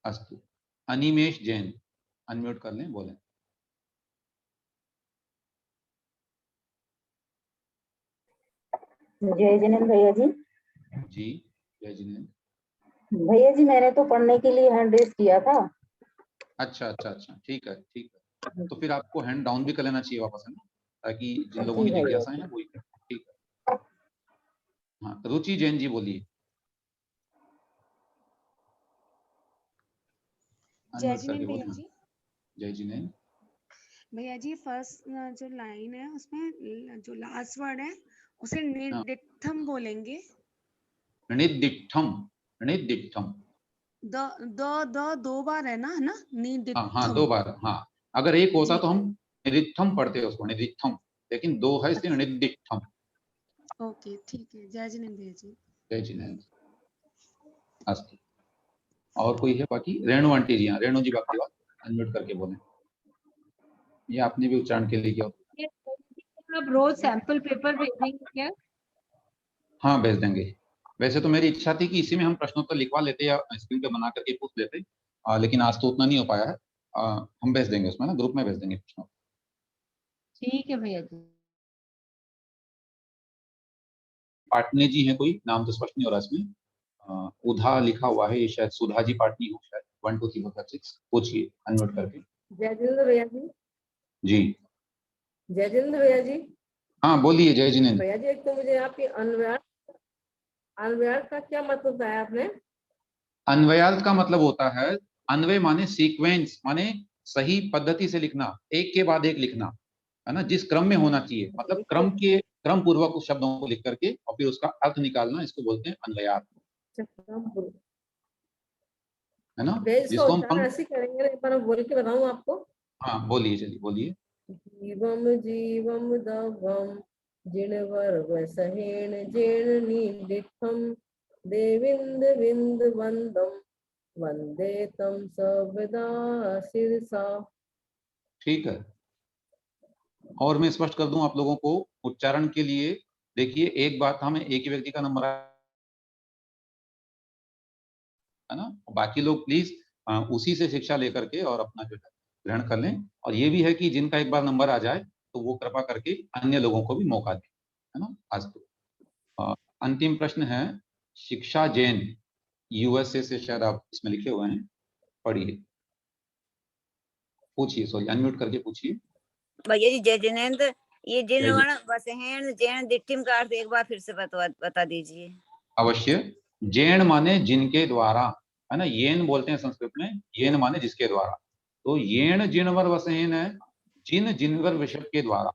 अस्तु, अनिमेश जैन अनम्यूट कर लें, बोलें। जय जिनेन्द्र भैया जी। जी जय जिनेन्द्र। भैया जी मैंने तो पढ़ने के लिए हैंड रेस किया था। अच्छा अच्छा अच्छा, ठीक है ठीक है, तो फिर आपको हैंड डाउन भी कर लेना चाहिए वापस, है ना, ताकि जिन लोगों की जिज्ञासाएं हैं वो ही करें। ठीक है, हाँ रुचि जैन जी बोलिए। जय जिनेन्द्र भैया जी। जय जिनेन्द्र। भैया जी फर्स्ट जो लाइन है उसमें जो लास्ट वर्ड है उसे निर्दिठम बोलेंगे। निर्दिठम, निर्दिठम। दो बार है ना निर्दिठम। हाँ 2 बार, हाँ अगर एक होता तो हम निर्दिठम पढ़ते हैं उसको, निर्दिठम, लेकिन 2 है इसलिए निर्दिठम। ओके ठीक है, जय जिनेन्द्र भैया जी। जय जिनेन्द्र। अस्तु, और कोई है बाकी? रेणु आंटी जी, हाँ रेणु जी बाकी बात अनम्यूट करके बोलें। ये आपने भी उच्चारण के लिए किया। आप रोज सैंपल पेपर भेजेंगे क्या? हाँ भेज देंगे। वैसे तो मेरी इच्छा थी कि इसी में हम प्रश्नोत्तर लिखवा लेते या स्क्रीन पे बना करके पूछ लेते, लेकिन आज तो उतना नहीं हो पाया है। हम भेज देंगे उसमें ना, ग्रुप में भेज देंगे प्रश्नोत्तर। ठीक है भैया जी। पाटनी जी है कोई, नाम तो स्पष्ट नहीं हो रहा इसमें, उधा लिखा हुआ है, ये शायद सुधा जी पाटनी हो शायद। 1 2 3 4 5 6 पूछिए अनम्यूट करके। जय जिनेन्द्र भैया जी। जी जय जिनेन्द्र भैया जी। हाँ बोलिए जय जिनेन्द्र। भैया जी एक तो मुझे आपकी अनव्यार का क्या मतलब बताया आपने? अन्वयार्थ का मतलब होता है, अन्वय माने सीक्वेंस, माने सही पद्धति से लिखना, एक के बाद एक लिखना, है ना, जिस क्रम में होना चाहिए, मतलब क्रम पूर्वक उस शब्दों को लिख करके और फिर उसका अर्थ निकालना, इसको बोलते हैं अन्वयार्थ, है ना, इसका जिसको हम उच्चारण ऐसे ही करेंगे, एक बार बोल के बताऊं आपको। हाँ बोलिए, चलिए बोलिए। जीवम जीवम दवम जिणवर वसहेण जेणनी दिठम देविंद विंद वंदम वंदे तम सर्वदा शिरसा। ठीक है, और मैं स्पष्ट कर दूं आप लोगों को उच्चारण के लिए। देखिए, एक बात, हमें एक ही व्यक्ति का नंबर है ना, बाकी लोग प्लीज उसी से शिक्षा लेकर के और अपना जो है ग्रहण कर लें। और ये भी है कि जिनका एक बार नंबर आ जाए तो वो कृपा करके अन्य लोगों को भी मौका दें, है ना। आज तो अंतिम प्रश्न है, शिक्षा जैन, यूएसए से शायद आप इसमें लिखे हुए हैं, पढ़िए, पूछिए, सॉरी अनम्यूट करके पूछिए। भैया जी जय जिनेन्द्र, ये जिन जय वर्ण वसहेण जैन दिट्ठिम का अर्थ एक बार फिर से बता दीजिए। अवश्य। जैन माने जिनके द्वारा, है ना, येन बोलते हैं संस्कृत में, येन माने जिसके द्वारा, तो येन जिनवर वसहेन है, जिन जिनवर विषय के द्वारा।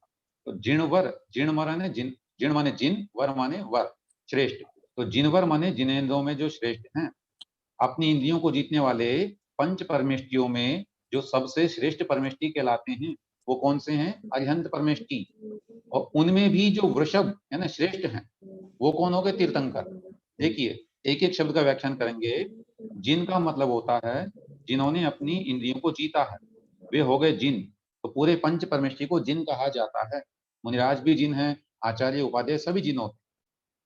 तो जिनवर, जिन माने जिन, जिन माने जिन, वर माने वर, श्रेष्ठ। तो जिनवर माने जिनेंद्रियों में जो श्रेष्ठ हैं, अपनी इंद्रियों को जीतने वाले पंच परमेष्टियों में जो सबसे श्रेष्ठ परमेष्टि कहलाते हैं, वो कौन से हैं? अरिहंत परमेष्टि। और उनमें भी जो वृषभ है ना, श्रेष्ठ हैं, वो कौन हो गए? तीर्थंकर। देखिए, एक एक शब्द का व्याख्यान करेंगे। जिन का मतलब होता है जिन्होंने अपनी इंद्रियों को जीता है, वे हो गए जिन। तो पूरे पंच परमेष्टि को जिन कहा जाता है। मुनिराज भी जिन है, आचार्य उपाध्याय सभी जिन होते हैं।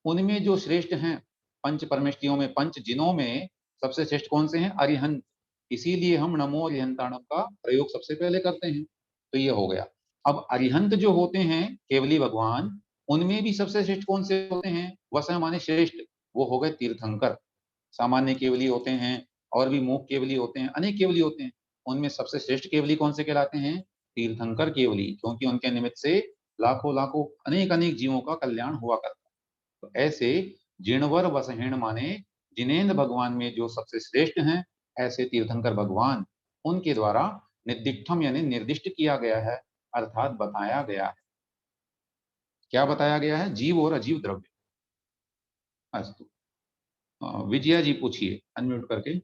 उनमें जो श्रेष्ठ हैं पंच परमेष्टियों में, पंच जिनों में सबसे श्रेष्ठ कौन से हैं? अरिहंत। इसीलिए हम नमो अरिहंताणम का प्रयोग सबसे पहले करते हैं। तो ये हो गया। अब अरिहंत जो होते हैं केवली भगवान, उनमें भी सबसे श्रेष्ठ कौन से होते हैं? वस माने श्रेष्ठ, वो हो गए तीर्थंकर। सामान्य केवली होते हैं, और भी मूक केवली होते हैं, अनेक केवली होते हैं। उनमें सबसे श्रेष्ठ केवली कौन से कहलाते हैं? तीर्थंकर केवली, क्योंकि उनके निमित्त से लाखों लाखों अनेक अनेक जीवों का कल्याण हुआ करता है। तो ऐसे जिणवर वसहेण माने जिनेन्द्र भगवान में जो सबसे श्रेष्ठ हैं, ऐसे तीर्थंकर भगवान, उनके द्वारा निर्दिष्टम यानी निर्दिष्ट किया गया है, अर्थात बताया गया है। क्या बताया गया है? जीव और अजीव द्रव्य। अस्तु, विजया जी पूछिए अनम्यूट करके।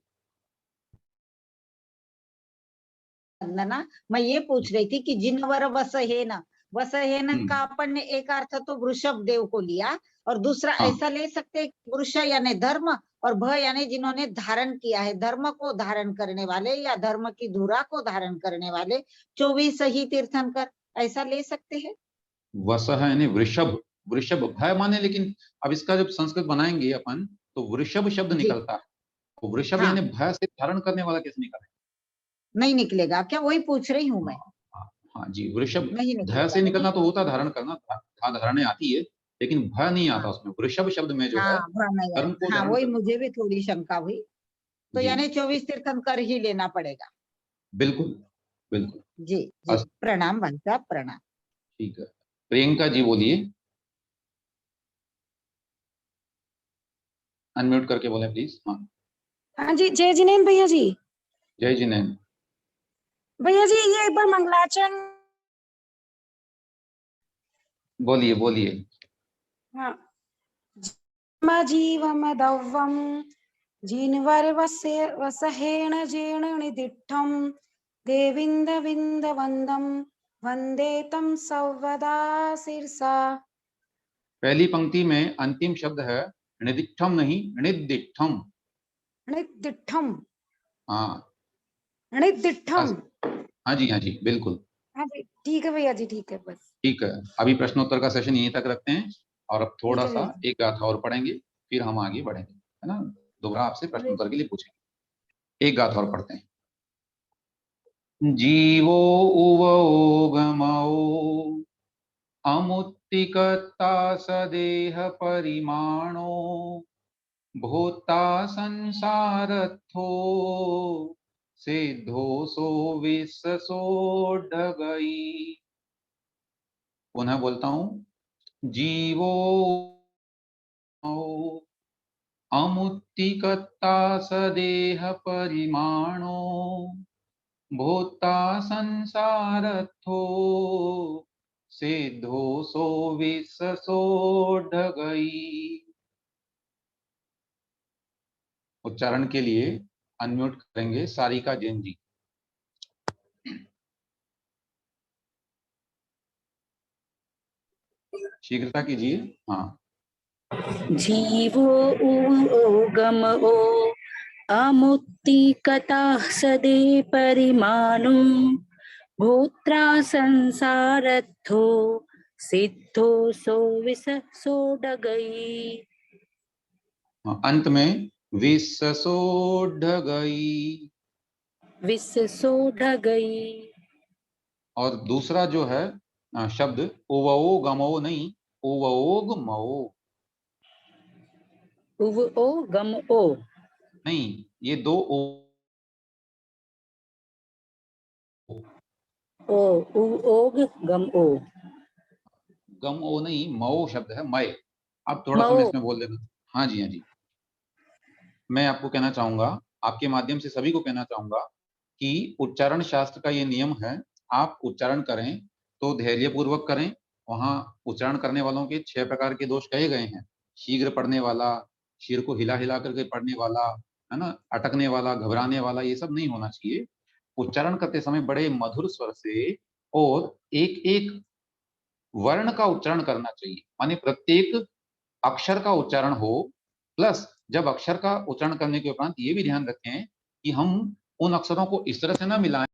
वंदना, मैं ये पूछ रही थी कि जिनवर वसहेन, वसहेन का अपन ने एक अर्थ तो वृषभ देव को लिया, और दूसरा ऐसा ले सकते वृष यानी धर्म, और भ यानी जिन्होंने धारण किया है, धर्म को धारण करने वाले या धर्म की धुरा को धारण करने वाले 24 ही तीर्थंकर, ऐसा ले सकते हैं। वसह यानी वृषभ, वृषभ भय माने, लेकिन अब इसका जब संस्कृत बनाएंगे अपन तो वृषभ शब्द निकलता है। तो वृषभ यानी भय से धारण करने वाला कैसे निकलेगा? नहीं निकलेगा क्या? वही पूछ रही हूँ मैं। हाँ जी, वृषभ नहीं धय से निकलना तो होता, धारण करना, धारणा आती है, लेकिन भय नहीं आता उसमें। वृषभ शब्द में जो है धर्म को हाँ, धारण वही करना। मुझे भी थोड़ी शंका हुई। तो यानी 24 तीर्थंकर ही लेना पड़ेगा। बिल्कुल बिल्कुल जी जी, प्रणाम भाई साहब, प्रणाम। ठीक है, प्रियंका जी बोलिए, अनम्यूट करके बोले प्लीज। हाँ हाँ जी, जय जिनेन्द्र भैया जी। जय जिनेन्द्र भैया जी, ये एक बार मंगलाचरण। बोलिए बोलिए। हाँ, जीवम दव्वम जिनवर वसहेण जेण दिट्ठम देविंद विंद वंदम वंदे तम सर्वदा शिरसा। पहली पंक्ति में अंतिम शब्द है निदिष्ठम, नहीं निदिष्ठम। निदिट्ठम, हाँ निदिट्ठम। हाँ जी, हाँ जी, बिल्कुल हाँ जी, ठीक है भैया जी, ठीक है, बस ठीक है। अभी प्रश्नोत्तर का सेशन यहीं तक रखते हैं, और अब थोड़ा ठीक है सा भैया जी। एक गाथा और पढ़ेंगे, फिर हम आगे बढ़ेंगे, है ना। दोबारा आपसे प्रश्नोत्तर के लिए पूछेंगे। एक गाथा और पढ़ते हैं। जीवो उवो गमो अमुत्तिकता सदेह परिमाणो भूता संसारथो सिद्धोसो विससोढगई। पुनः बोलता हूं, जीवो अमुत्तिकर्ता सदेह परिमाणो भूता संसारथो सिद्धो सो विससोढगई। उच्चारण के लिए अनम्यूट करेंगे सारिका जैन जी। शीघ्रता कीजिए। हाँ। जीवो गम ओ अमुत्तिकता सदे परिमाणो भूत्रा संसारथो सिद्धो सो विससोढगई। अंत में विससोढगई। विससोढगई। और दूसरा जो है शब्द उवओ गमो नहीं, उवओग मओ। उवओ गम ओ नहीं, ये दो ओ उवओग गम ओ। गम ओ नहीं, मओ शब्द है, मय। अब थोड़ा सा मैं इसमें बोल देना। हाँ जी, हाँ जी। मैं आपको कहना चाहूंगा, आपके माध्यम से सभी को कहना चाहूंगा कि उच्चारण शास्त्र का ये नियम है, आप उच्चारण करें तो धैर्यपूर्वक करें। वहां उच्चारण करने वालों के 6 प्रकार के दोष कहे गए हैं। शीघ्र पढ़ने वाला, सिर को हिला हिला करके पढ़ने वाला, है ना, अटकने वाला, घबराने वाला, ये सब नहीं होना चाहिए। उच्चारण करते समय बड़े मधुर स्वर से और एक एक वर्ण का उच्चारण करना चाहिए, माने प्रत्येक अक्षर का उच्चारण हो। प्लस जब अक्षर का उच्चारण करने के उपरांत ये भी ध्यान रखें कि हम उन अक्षरों को इस तरह से ना मिलाएं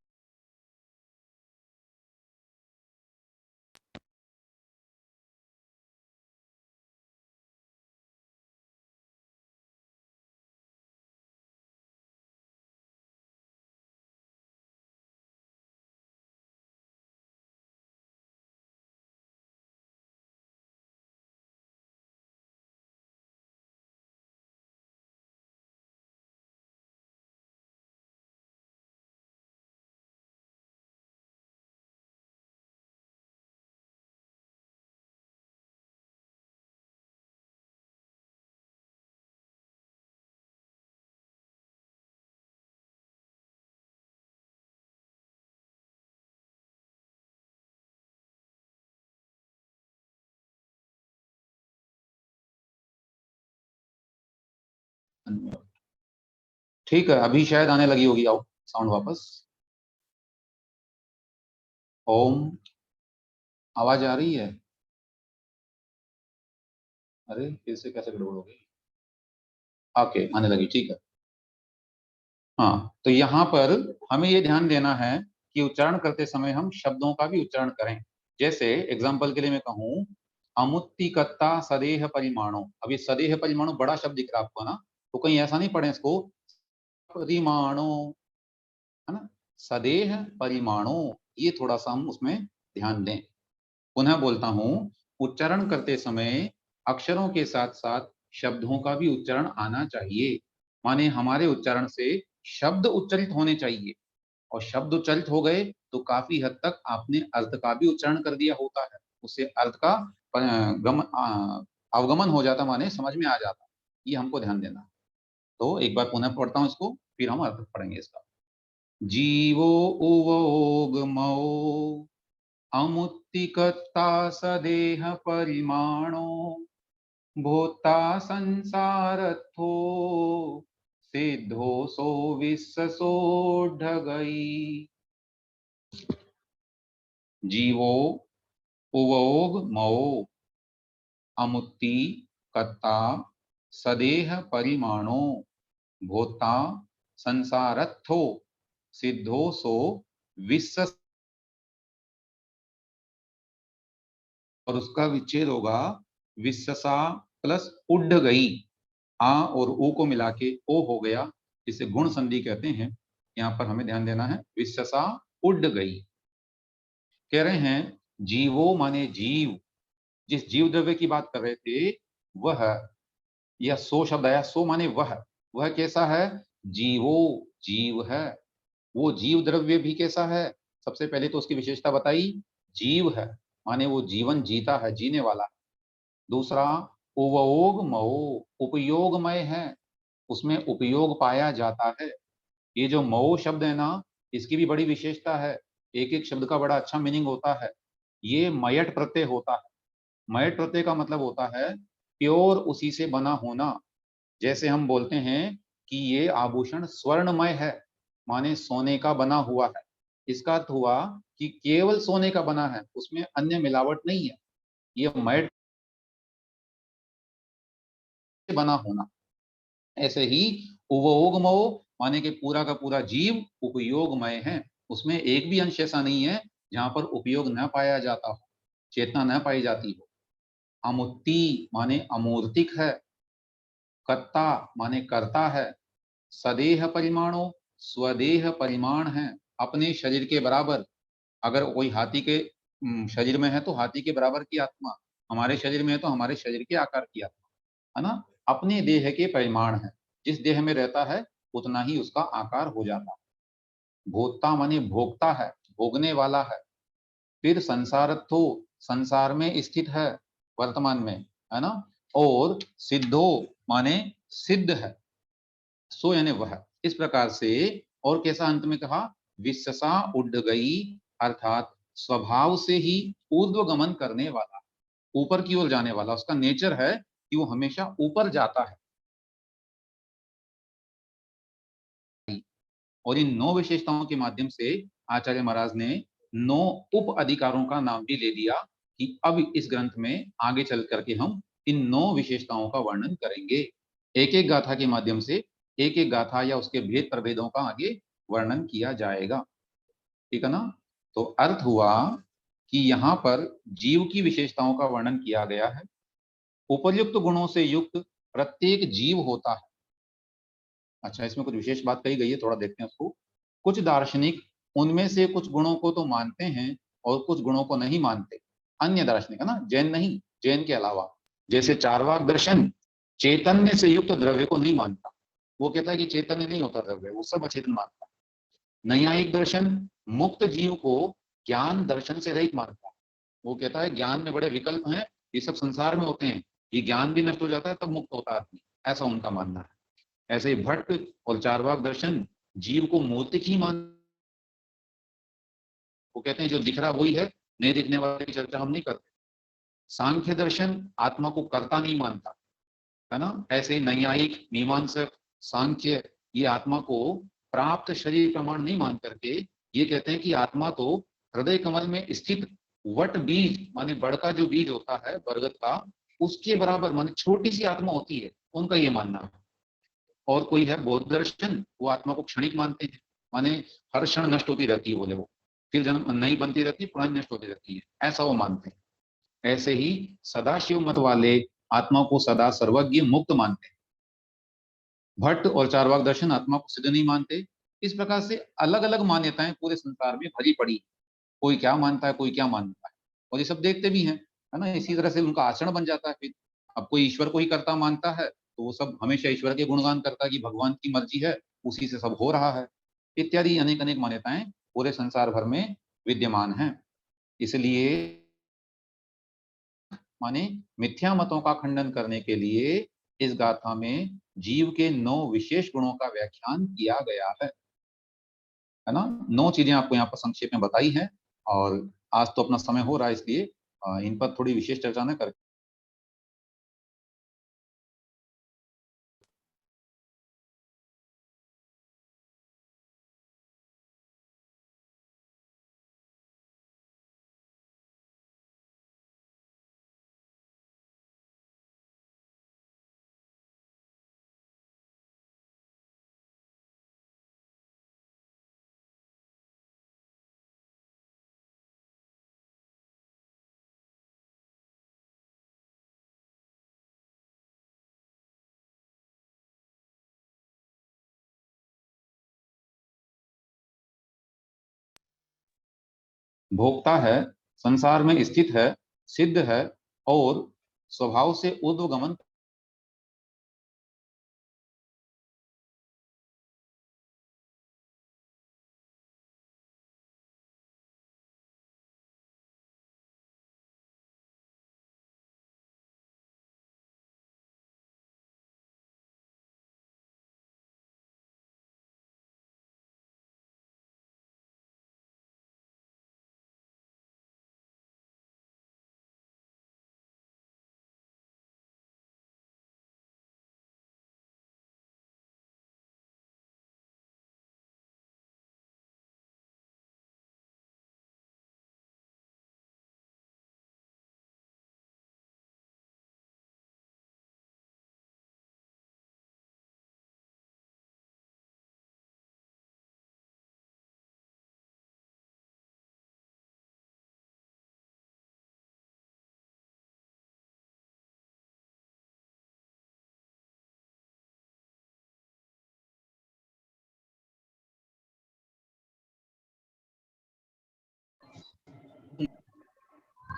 ठीक है, अभी शायद आने लगी होगी। आओ साउंड वापस। ओम, आवाज आ रही है? अरे फिर से कैसे गड़बड़ हो गई? ओके, आने लगी, ठीक है। हाँ, तो यहाँ पर हमें ये ध्यान देना है कि उच्चारण करते समय हम शब्दों का भी उच्चारण करें। जैसे एग्जाम्पल के लिए मैं कहूँ, अमुत्तिकता सदेह परिमाणो। अब ये सदेह परिमाणो बड़ा शब्द दिख रहा है आपको ना, तो कहीं ऐसा नहीं पढ़े इसको परिमाणो, है ना, सदेह परिमाणो। ये थोड़ा सा हम उसमें ध्यान दें। पुनः बोलता हूं, उच्चारण करते समय अक्षरों के साथ साथ शब्दों का भी उच्चारण आना चाहिए। माने हमारे उच्चारण से शब्द उच्चारित होने चाहिए, और शब्द उच्चारित हो गए तो काफी हद तक आपने अर्थ का भी उच्चारण कर दिया होता है। उससे अर्थ का अवगमन हो जाता, माने समझ में आ जाता। ये हमको ध्यान देना है। तो एक बार पुनः पढ़ता हूं इसको, फिर हम अर्थ पढ़ेंगे इसका। जीवो उवोगमो अमुत्तिकर्ता सदेह परिमाणो भूता संसारथो सिद्धो सो विससोढगई। जीवो उवोगमो अमुत्तिकर्ता सदेह परिमाणो भूता संसारथो सिद्धो सो विसस, और उसका विच्छेद होगा विससा प्लस उड्ड गई। आ और ऊ को मिला के ओ हो गया, इसे गुण संधि कहते हैं। यहाँ पर हमें ध्यान देना है, विससा उड्ड गई। कह रहे हैं जीवो माने जीव, जिस जीव द्रव्य की बात कर रहे थे वह, यह सो शब्द आया, सो माने वह कैसा है? जीवो, जीव है। वो जीव द्रव्य भी कैसा है? सबसे पहले तो उसकी विशेषता बताई, जीव है, माने वो जीवन जीता है, जीने वाला। दूसरा, उपयोग मऊ, उपयोगमय है, उसमें उपयोग पाया जाता है। ये जो मऊ शब्द है ना, इसकी भी बड़ी विशेषता है, एक एक शब्द का बड़ा अच्छा मीनिंग होता है। ये मयट प्रत्यय होता है। मयट प्रत्यय का मतलब होता है प्योर, उसी से बना होना। जैसे हम बोलते हैं कि ये आभूषण स्वर्णमय है, माने सोने का बना हुआ है। इसका अर्थ हुआ कि केवल सोने का बना है, उसमें अन्य मिलावट नहीं है। ये मयट से बना होना। ऐसे ही उपयोगमय माने कि पूरा का पूरा जीव उपयोगमय है, उसमें एक भी अंश ऐसा नहीं है जहां पर उपयोग न पाया जाता हो, चेतना न पाई जाती हो। अमुत्ति माने अमूर्तिक है, कर्ता माने करता है, सदेह परिमाणो स्वदेह परिमाण है, अपने शरीर के बराबर। अगर कोई हाथी के शरीर में है तो हाथी के बराबर की आत्मा, हमारे शरीर में है तो हमारे शरीर के आकार की आत्मा, है ना। अपने देह के परिमाण है, जिस देह में रहता है उतना ही उसका आकार हो जाता है। भोक्ता माने भोगता है, भोगने वाला है। फिर संसारत्थो, संसार में स्थित है, वर्तमान में, है ना। और सिद्धो माने सिद्ध है, सो यानी वह। इस प्रकार से, और कैसा अंत में कहा, विश्वसा उड़ गई, अर्थात स्वभाव से ही ऊर्ध्वगमन करने वाला, ऊपर की ओर जाने वाला। उसका नेचर है कि वो हमेशा ऊपर जाता है। और इन 9 विशेषताओं के माध्यम से आचार्य महाराज ने 9 उप अधिकारों का नाम भी ले दिया कि अब इस ग्रंथ में आगे चल करके हम इन 9 विशेषताओं का वर्णन करेंगे। एक एक गाथा के माध्यम से एक एक गाथा या उसके भेद प्रभेदों का आगे वर्णन किया जाएगा, ठीक है ना। तो अर्थ हुआ कि यहाँ पर जीव की विशेषताओं का वर्णन किया गया है। उपर्युक्त गुणों से युक्त प्रत्येक जीव होता है। अच्छा, इसमें कुछ विशेष बात कही गई है, थोड़ा देखते हैं उसको। कुछ दार्शनिक उनमें से कुछ गुणों को तो मानते हैं और कुछ गुणों को नहीं मानते। अन्य दार्शनिक, है ना, जैन नहीं, जैन के अलावा। जैसे चार्वाक दर्शन चैतन्य से युक्त द्रव्य को नहीं मानता, वो कहता है कि चैतन्य नहीं होता द्रव्य, वो सब अचेतन मानता है। नैयायिक दर्शन मुक्त जीव को ज्ञान दर्शन से रहित मानता है, वो कहता है ज्ञान में बड़े विकल्प हैं, ये सब संसार में होते हैं, ये ज्ञान भी नष्ट हो जाता है तब मुक्त होता है आदमी, ऐसा उनका मानना है। ऐसे ही भट्ट और चार्वाक दर्शन जीव को मूर्तिक ही मान, वो कहते हैं जो दिख रहा वही है, नहीं दिखने वाले की चर्चा हम नहीं करते। सांख्य दर्शन आत्मा को कर्ता नहीं मानता, है ना। ऐसे ही नैयायिक, मीमांसक, सांख्य ये आत्मा को प्राप्त शरीर प्रमाण नहीं मान करके ये कहते हैं कि आत्मा तो हृदय कमल में स्थित वट बीज माने बड़ का जो बीज होता है बरगद का, उसके बराबर माने छोटी सी आत्मा होती है, उनका ये मानना है। और कोई है बौद्ध दर्शन, वो आत्मा को क्षणिक मानते हैं, माने हर क्षण नष्ट होती रहती है, बोले वो फिर जन्म नई बनती रहती है, पुरानी नष्ट होती रहती है, ऐसा वो मानते हैं। ऐसे ही सदाशिव मत वाले आत्मा को सदा सर्वज्ञ मुक्त मानते हैं। भट्ट और चार्वाक दर्शन आत्मा को सिद्ध नहीं मानते। इस प्रकार से अलग अलग मान्यताएं पूरे संसार में भरी पड़ी, कोई क्या मानता है, कोई क्या मानता है, और ये सब देखते भी हैं, है ना। इसी तरह से उनका आचरण बन जाता है। फिर अब कोई ईश्वर को ही कर्ता मानता है तो वो सब हमेशा ईश्वर के गुणगान करता है कि भगवान की मर्जी है, उसी से सब हो रहा है, इत्यादि अनेक अनेक मान्यताएं पूरे संसार भर में विद्यमान हैं। इसलिए माने मिथ्या मतों का खंडन करने के लिए इस गाथा में जीव के 9 विशेष गुणों का व्याख्यान किया गया है ना। 9 चीजें आपको यहाँ पर संक्षेप में बताई हैं, और आज तो अपना समय हो रहा है, इसलिए इन पर थोड़ी विशेष चर्चा न कर। भोक्ता है, संसार में स्थित है, सिद्ध है और स्वभाव से ऊर्ध्वगमन